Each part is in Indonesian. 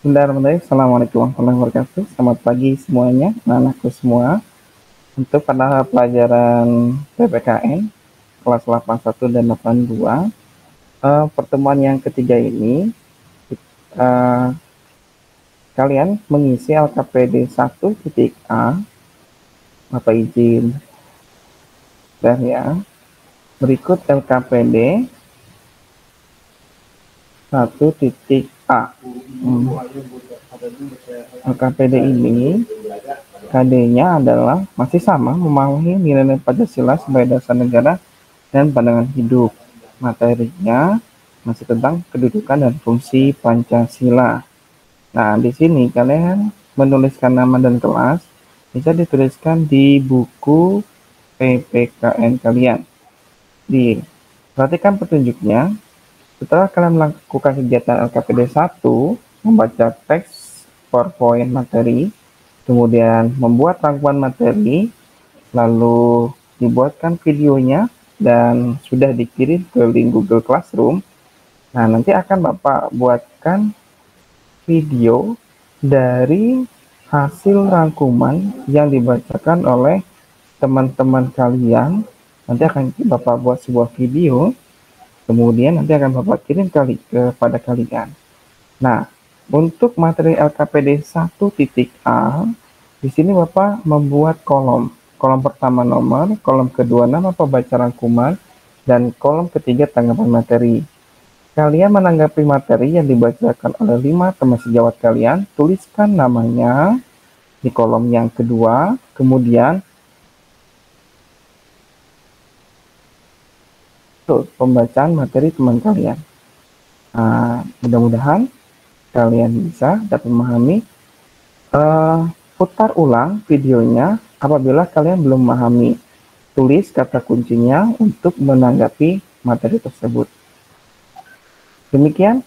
Bismillahirrahmanirrahim. Assalamualaikum warahmatullahi wabarakatuh. Selamat pagi semuanya, anak-anakku semua. Untuk pada pelajaran PPKN kelas 81 dan 82, pertemuan yang ketiga ini, eh, kalian mengisi LKPD 1.A. Bapak izin dan ya. Berikut LKPD 1.A. LKPD ini KD-nya adalah masih sama, memahami nilai-nilai Pancasila sebagai dasar negara dan pandangan hidup. Materinya masih tentang kedudukan dan fungsi Pancasila. Nah, di sini kalian menuliskan nama dan kelas bisa dituliskan di buku PPKN kalian. Perhatikan petunjuknya. Setelah kalian melakukan kegiatan LKPD 1, membaca teks PowerPoint materi, kemudian membuat rangkuman materi, lalu dibuatkan videonya dan sudah dikirim ke link Google Classroom. Nah, nanti akan Bapak buatkan video dari hasil rangkuman yang dibacakan oleh teman-teman kalian. Nanti akan Bapak buat sebuah video, kemudian nanti akan Bapak kirim kepada kalian. Nah, untuk materi LKPD 1.A, di sini Bapak membuat kolom. Kolom pertama nomor, kolom kedua nama pembaca rangkuman, dan kolom ketiga tanggapan materi. Kalian menanggapi materi yang dibacakan oleh 5 teman sejawat kalian, tuliskan namanya di kolom yang kedua, kemudian pembacaan materi teman kalian. Mudah-mudahan kalian bisa dapat memahami. Putar ulang videonya apabila kalian belum memahami. Tulis kata kuncinya untuk menanggapi materi tersebut. Demikian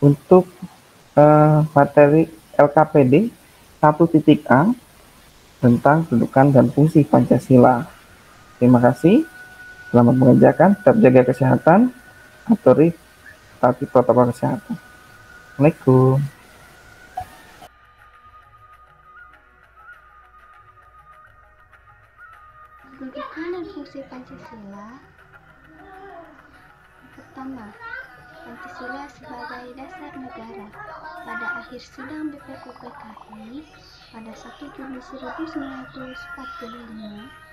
untuk materi LKPD 1.A tentang kedudukan dan fungsi Pancasila. Terima kasih. Selamat mengerjakan, tetap jaga kesehatan, taati protokol kesehatan. Assalamualaikum. Kedudukan dan fungsi Pancasila. Pertama, Pancasila sebagai dasar negara. Pada akhir sidang BPUPKI pada 1 Juni 1945,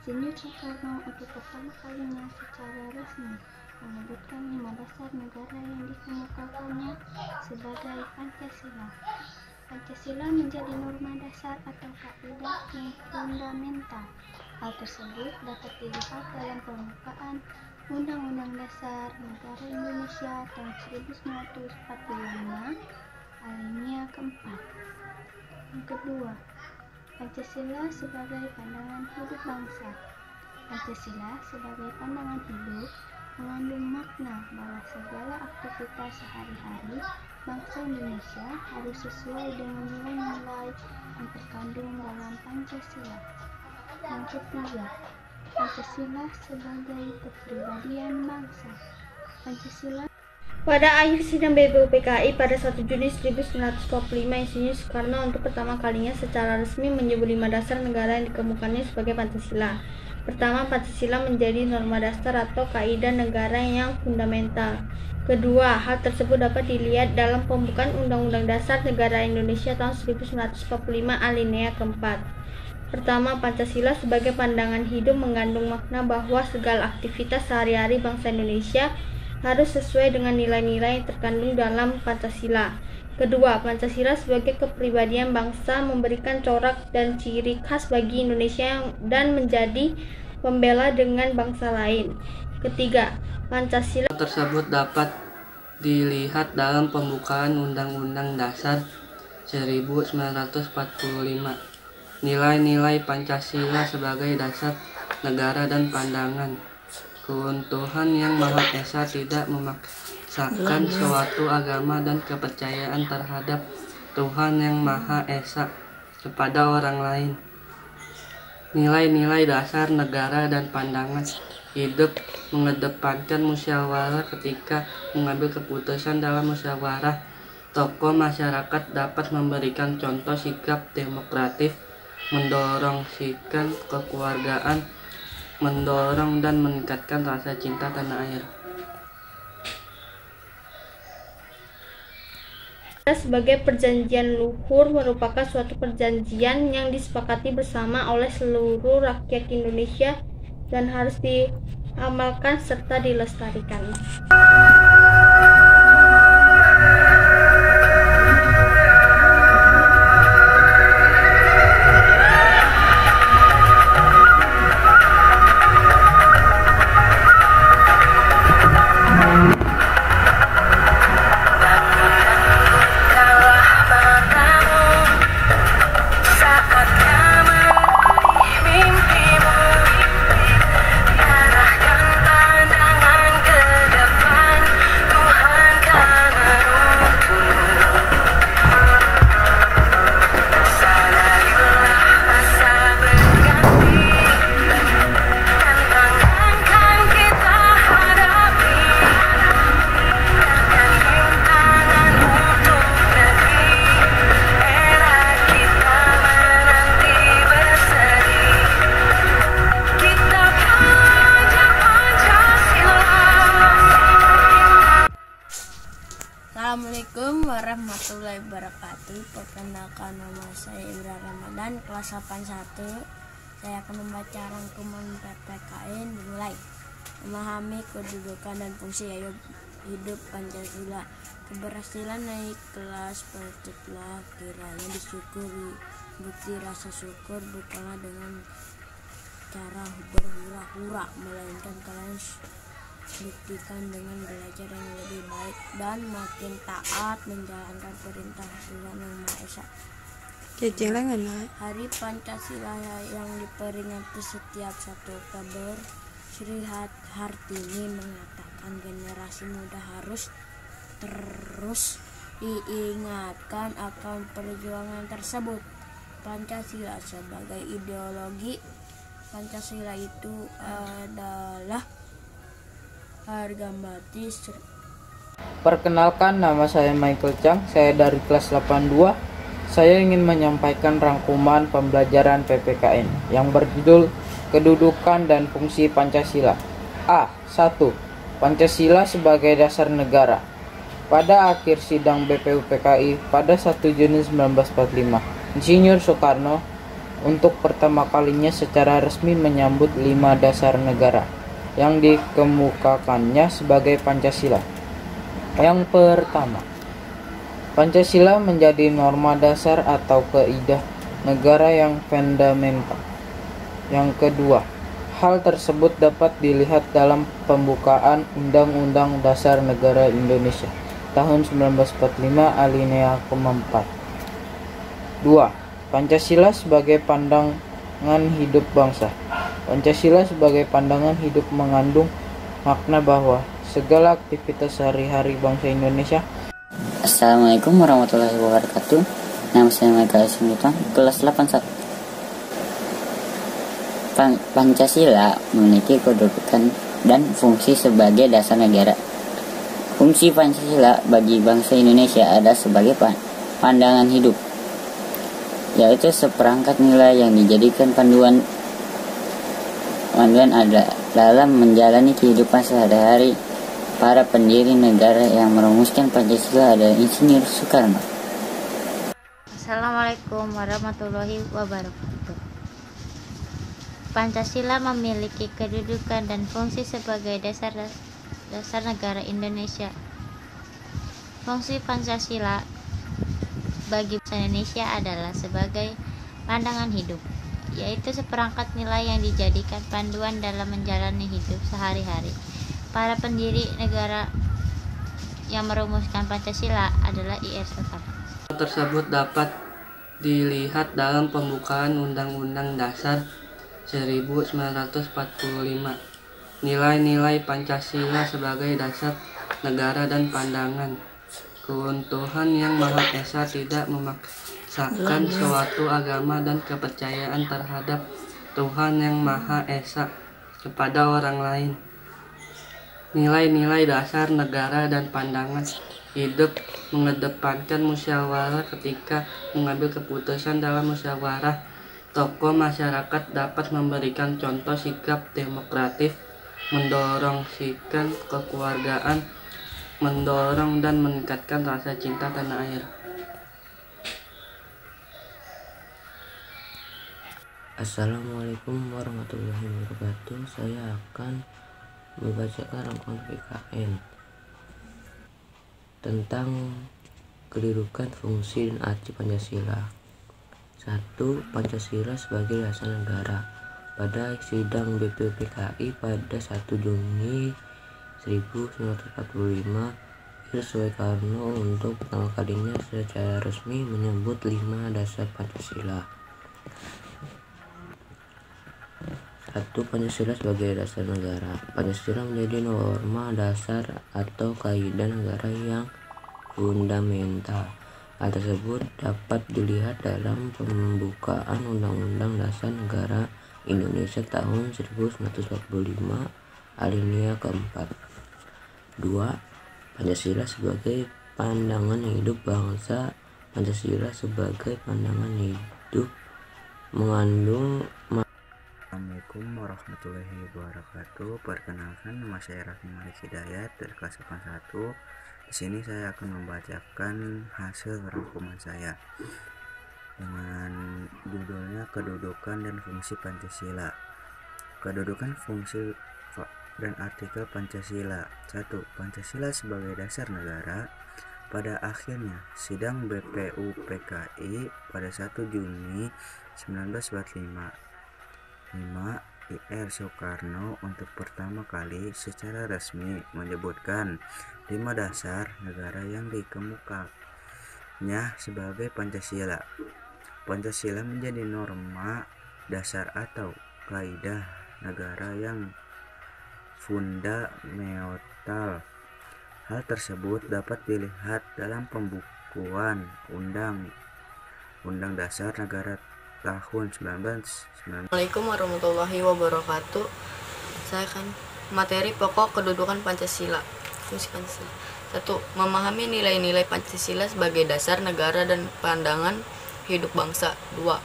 Insinyur Soekarno untuk pertama kalinya secara resmi menyebutkan 5 dasar negara yang dikemukakannya sebagai Pancasila. Pancasila menjadi norma dasar atau kaidah yang fundamental. Hal tersebut dapat dilihat dalam pembukaan Undang-Undang Dasar Negara Indonesia tahun 1945 alinea keempat. Yang kedua, Pancasila sebagai pandangan hidup bangsa. Pancasila sebagai pandangan hidup mengandung makna bahwa segala aktivitas sehari-hari bangsa Indonesia harus sesuai dengan nilai-nilai yang terkandung dalam Pancasila. Yang ketiga, Pancasila sebagai kepribadian bangsa. Pancasila pada akhir sidang BPUPKI pada 1 Juni 1945, Insinyur Soekarno untuk pertama kalinya secara resmi menyebut 5 dasar negara yang dikemukakannya sebagai Pancasila. Pertama, Pancasila menjadi norma dasar atau kaidah negara yang fundamental. Kedua, hal tersebut dapat dilihat dalam pembukaan Undang-Undang Dasar Negara Indonesia tahun 1945 alinea keempat. Pertama, Pancasila sebagai pandangan hidup mengandung makna bahwa segala aktivitas sehari-hari bangsa Indonesia harus sesuai dengan nilai-nilai yang terkandung dalam Pancasila. Kedua, Pancasila sebagai kepribadian bangsa memberikan corak dan ciri khas bagi Indonesia dan menjadi pembela dengan bangsa lain. Ketiga, Pancasila tersebut dapat dilihat dalam pembukaan Undang-Undang Dasar 1945. Nilai-nilai Pancasila sebagai dasar negara dan pandangan keuntuhan yang Maha Esa, tidak memaksakan suatu agama dan kepercayaan terhadap Tuhan yang Maha Esa kepada orang lain. Nilai-nilai dasar negara dan pandangan hidup mengedepankan musyawarah ketika mengambil keputusan dalam musyawarah Tokoh masyarakat dapat memberikan contoh sikap demokratis, mendorong sikap kekeluargaan, mendorong dan meningkatkan rasa cinta tanah air. Sebagai perjanjian luhur merupakan suatu perjanjian yang disepakati bersama oleh seluruh rakyat Indonesia dan harus diamalkan serta dilestarikan. Assalamualaikum warahmatullahi wabarakatuh. Perkenalkan, nama saya Ibra Ramadan, kelas 81. Saya akan membaca rangkuman PPKN. Dimulai. Memahami kedudukan dan fungsi hidup Pancasila. Keberhasilan naik kelas patutlah kiranya disyukuri. Bukti rasa syukur bukanlah dengan cara berhura-hura, melainkan kalian buktikan dengan belajar yang lebih baik dan makin taat menjalankan perintah Tuhan Yang Maha Esa. Hari Pancasila yang diperingati setiap 1 Oktober, Sri Hartini mengatakan generasi muda harus terus diingatkan akan perjuangan tersebut. Pancasila sebagai ideologi, Pancasila itu adalah harga mati. Perkenalkan, nama saya Michael Chang, saya dari kelas 82. Saya ingin menyampaikan rangkuman pembelajaran PPKN yang berjudul Kedudukan dan Fungsi Pancasila. A. 1. Pancasila sebagai dasar negara. Pada akhir sidang BPUPKI pada 1 Juni 1945, Insinyur Soekarno untuk pertama kalinya secara resmi menyambut 5 dasar negara yang dikemukakannya sebagai Pancasila. Yang pertama, Pancasila menjadi norma dasar atau kaidah negara yang fundamental. Yang kedua, hal tersebut dapat dilihat dalam pembukaan Undang-Undang Dasar Negara Indonesia tahun 1945 alinea ke-4. 2. Pancasila sebagai pandangan hidup bangsa. Pancasila sebagai pandangan hidup mengandung makna bahwa segala aktivitas sehari-hari bangsa Indonesia. Assalamualaikum warahmatullahi wabarakatuh. Nama saya Michael Smita, kelas 81. Pancasila memiliki kedudukan dan fungsi sebagai dasar negara. Fungsi Pancasila bagi bangsa Indonesia ada sebagai pandangan hidup, yaitu seperangkat nilai yang dijadikan panduan ada dalam menjalani kehidupan sehari-hari. Para pendiri negara yang merumuskan Pancasila adalah Insinyur Soekarno. Assalamualaikum warahmatullahi wabarakatuh. Pancasila memiliki kedudukan dan fungsi sebagai dasar negara Indonesia. Fungsi Pancasila bagi bangsa Indonesia adalah sebagai pandangan hidup, yaitu seperangkat nilai yang dijadikan panduan dalam menjalani hidup sehari-hari. Para pendiri negara yang merumuskan Pancasila adalah I.R. Soekarno. Tersebut dapat dilihat dalam pembukaan Undang-Undang Dasar 1945. Nilai-nilai Pancasila sebagai dasar negara dan pandangan keutuhan Yang Maha Esa tidak memaksakan suatu agama dan kepercayaan terhadap Tuhan Yang Maha Esa kepada orang lain. Nilai-nilai dasar negara dan pandangan hidup mengedepankan musyawarah ketika mengambil keputusan dalam musyawarah. Tokoh masyarakat dapat memberikan contoh sikap demokratis, mendorong sikap kekeluargaan, mendorong dan meningkatkan rasa cinta tanah air. Assalamualaikum warahmatullahi wabarakatuh. Saya akan membacakan rangkuman PKN tentang kedudukan, fungsi, dan arti Pancasila. 1. Pancasila sebagai dasar negara. Pada sidang BPUPKI pada 1 Juni 1945, Soekarno untuk pertama kalinya secara resmi menyebut 5 dasar Pancasila. 1. Pancasila sebagai dasar negara. Pancasila menjadi norma dasar atau kaidah negara yang fundamental. Hal tersebut dapat dilihat dalam pembukaan Undang-Undang Dasar Negara Indonesia tahun 1945 alinea keempat. 2. Pancasila sebagai pandangan hidup bangsa. Pancasila sebagai pandangan hidup mengandung. Assalamualaikum warahmatullahi wabarakatuh. Perkenalkan, nama saya Raffi Malik Hidayat dari kelas 81. Di sini saya akan membacakan hasil rangkuman saya dengan judulnya Kedudukan dan Fungsi Pancasila. Kedudukan, fungsi, dan artikel Pancasila. 1. Pancasila sebagai dasar negara. Pada akhirnya sidang BPUPKI pada 1 Juni 1945, 5. Ir Soekarno untuk pertama kali secara resmi menyebutkan 5 dasar negara yang dikemukakannya sebagai Pancasila. Pancasila menjadi norma dasar atau kaidah negara yang fundamental. Hal tersebut dapat dilihat dalam pembukuan Undang Dasar Negara tahun 1990. Assalamualaikum warahmatullahi wabarakatuh. Saya akan materi pokok kedudukan Pancasila. Fungsi Pancasila. 1. Memahami nilai-nilai Pancasila sebagai dasar negara dan pandangan hidup bangsa. 2.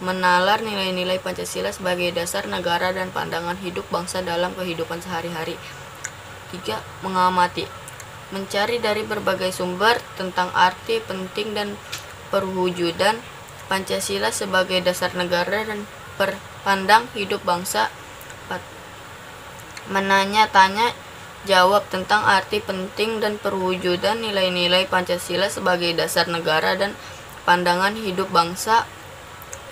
Menalar nilai-nilai Pancasila sebagai dasar negara dan pandangan hidup bangsa dalam kehidupan sehari-hari. 3. Mengamati, mencari dari berbagai sumber tentang arti, penting, dan perwujudan Pancasila sebagai dasar negara dan pandang hidup bangsa. 4. Menanya-tanya jawab tentang arti, penting, dan perwujudan nilai-nilai Pancasila sebagai dasar negara dan pandangan hidup bangsa.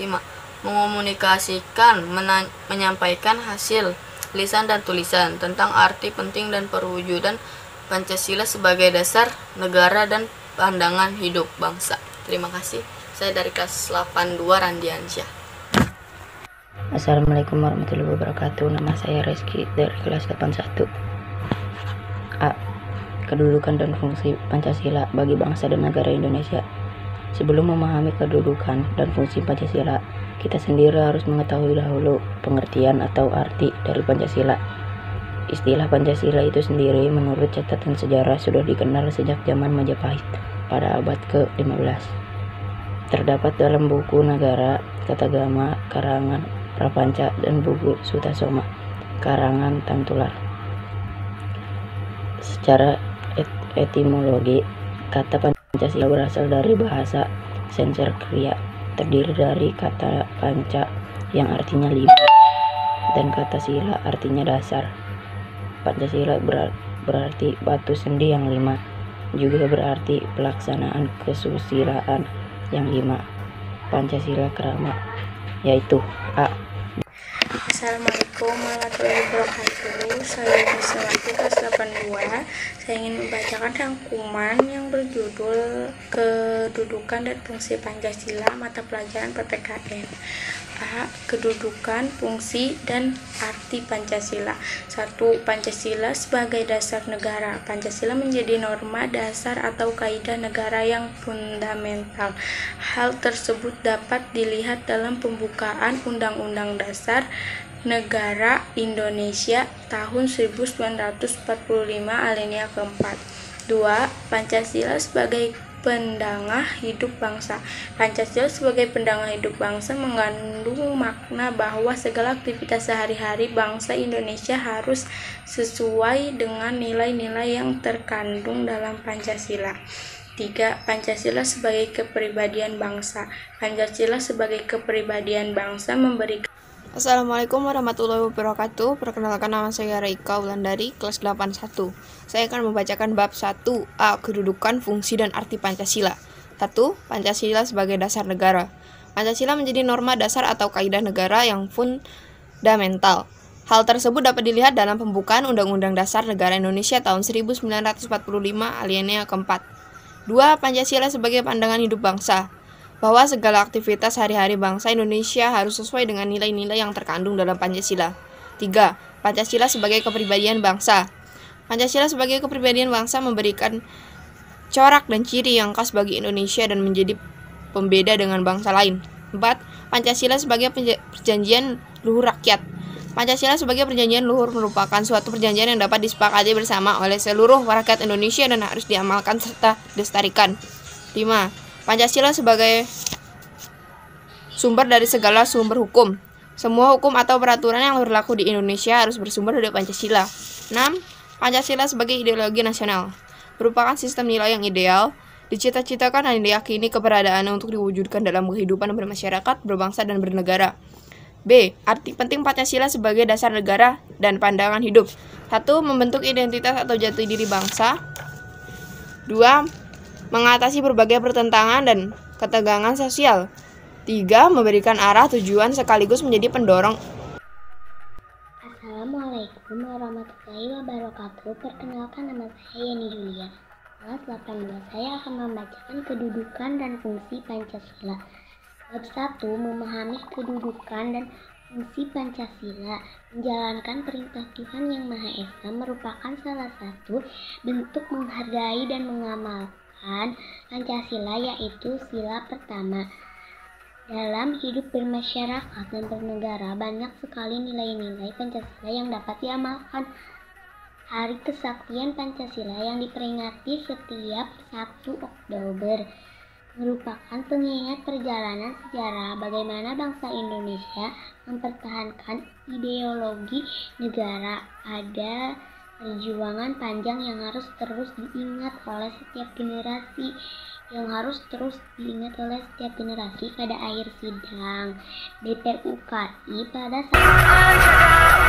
5. Mengomunikasikan, menyampaikan hasil lisan dan tulisan tentang arti, penting, dan perwujudan Pancasila sebagai dasar negara dan pandangan hidup bangsa. Terima kasih. Saya dari kelas 82 Randiansyah. Assalamualaikum warahmatullahi wabarakatuh. Nama saya Reski dari kelas 81. A. Kedudukan dan fungsi Pancasila bagi bangsa dan negara Indonesia. Sebelum memahami kedudukan dan fungsi Pancasila, kita sendiri harus mengetahui dahulu pengertian atau arti dari Pancasila. Istilah Pancasila itu sendiri menurut catatan sejarah sudah dikenal sejak zaman Majapahit pada abad ke-15. Terdapat dalam buku Nagara Katagama karangan Prapanca dan buku Sutasoma karangan Tantular. Secara etimologi, kata Pancasila berasal dari bahasa Sanskerta, terdiri dari kata panca yang artinya 5 dan kata sila artinya dasar. Pancasila berarti batu sendi yang 5, juga berarti pelaksanaan kesusilaan yang 5. Pancasila Krama, yaitu A. Assalamualaikum warahmatullahi wabarakatuh. Saya Bismawati kelas 82. Saya ingin membacakan rangkuman yang berjudul Kedudukan dan Fungsi Pancasila mata pelajaran PPKN. A. Kedudukan, fungsi, dan arti Pancasila. 1. Pancasila sebagai dasar negara. Pancasila menjadi norma dasar atau kaidah negara yang fundamental. Hal tersebut dapat dilihat dalam pembukaan Undang-Undang Dasar Negara Indonesia tahun 1945 alinea keempat. 2. Pancasila sebagai pendangan hidup bangsa. Pancasila sebagai pendangan hidup bangsa mengandung makna bahwa segala aktivitas sehari-hari bangsa Indonesia harus sesuai dengan nilai-nilai yang terkandung dalam Pancasila. 3. Pancasila sebagai kepribadian bangsa. Pancasila sebagai kepribadian bangsa memberikan. Assalamualaikum warahmatullahi wabarakatuh. Perkenalkan, nama saya Raika Wulandari, kelas 81. Saya akan membacakan bab 1A, kedudukan, fungsi, dan arti Pancasila. 1. Pancasila sebagai dasar negara. Pancasila menjadi norma dasar atau kaidah negara yang fundamental. Hal tersebut dapat dilihat dalam pembukaan Undang-Undang Dasar Negara Indonesia tahun 1945 alinea keempat. 2. Pancasila sebagai pandangan hidup bangsa. Bahwa segala aktivitas hari-hari bangsa Indonesia harus sesuai dengan nilai-nilai yang terkandung dalam Pancasila. 3. Pancasila sebagai kepribadian bangsa. Pancasila sebagai kepribadian bangsa memberikan corak dan ciri yang khas bagi Indonesia dan menjadi pembeda dengan bangsa lain. 4. Pancasila sebagai perjanjian luhur rakyat. Pancasila sebagai perjanjian luhur merupakan suatu perjanjian yang dapat disepakati bersama oleh seluruh rakyat Indonesia dan harus diamalkan serta dilestarikan. 5. Pancasila sebagai sumber dari segala sumber hukum. Semua hukum atau peraturan yang berlaku di Indonesia harus bersumber dari Pancasila. 6. Pancasila sebagai ideologi nasional. Merupakan sistem nilai yang ideal, dicita-citakan dan diyakini keberadaannya untuk diwujudkan dalam kehidupan bermasyarakat, berbangsa, dan bernegara. B. Arti penting Pancasila sebagai dasar negara dan pandangan hidup. 1. Membentuk identitas atau jati diri bangsa. 2. Mengatasi berbagai pertentangan dan ketegangan sosial. 3. Memberikan arah tujuan sekaligus menjadi pendorong. Assalamualaikum warahmatullahi wabarakatuh. Perkenalkan, nama saya Yani Julia. Kelas 82. Saya akan membacakan kedudukan dan fungsi Pancasila. Bab 1. Memahami kedudukan dan fungsi Pancasila. Menjalankan perintah Tuhan Yang Maha Esa merupakan salah satu bentuk menghargai dan mengamalkan Pancasila, yaitu sila pertama. Dalam hidup bermasyarakat dan bernegara, banyak sekali nilai-nilai Pancasila yang dapat diamalkan. Hari Kesaktian Pancasila yang diperingati setiap 1 Oktober merupakan pengingat perjalanan sejarah bagaimana bangsa Indonesia mempertahankan ideologi negara. Ada perjuangan panjang yang harus terus diingat oleh setiap generasi, pada akhir sidang BPUKI pada saat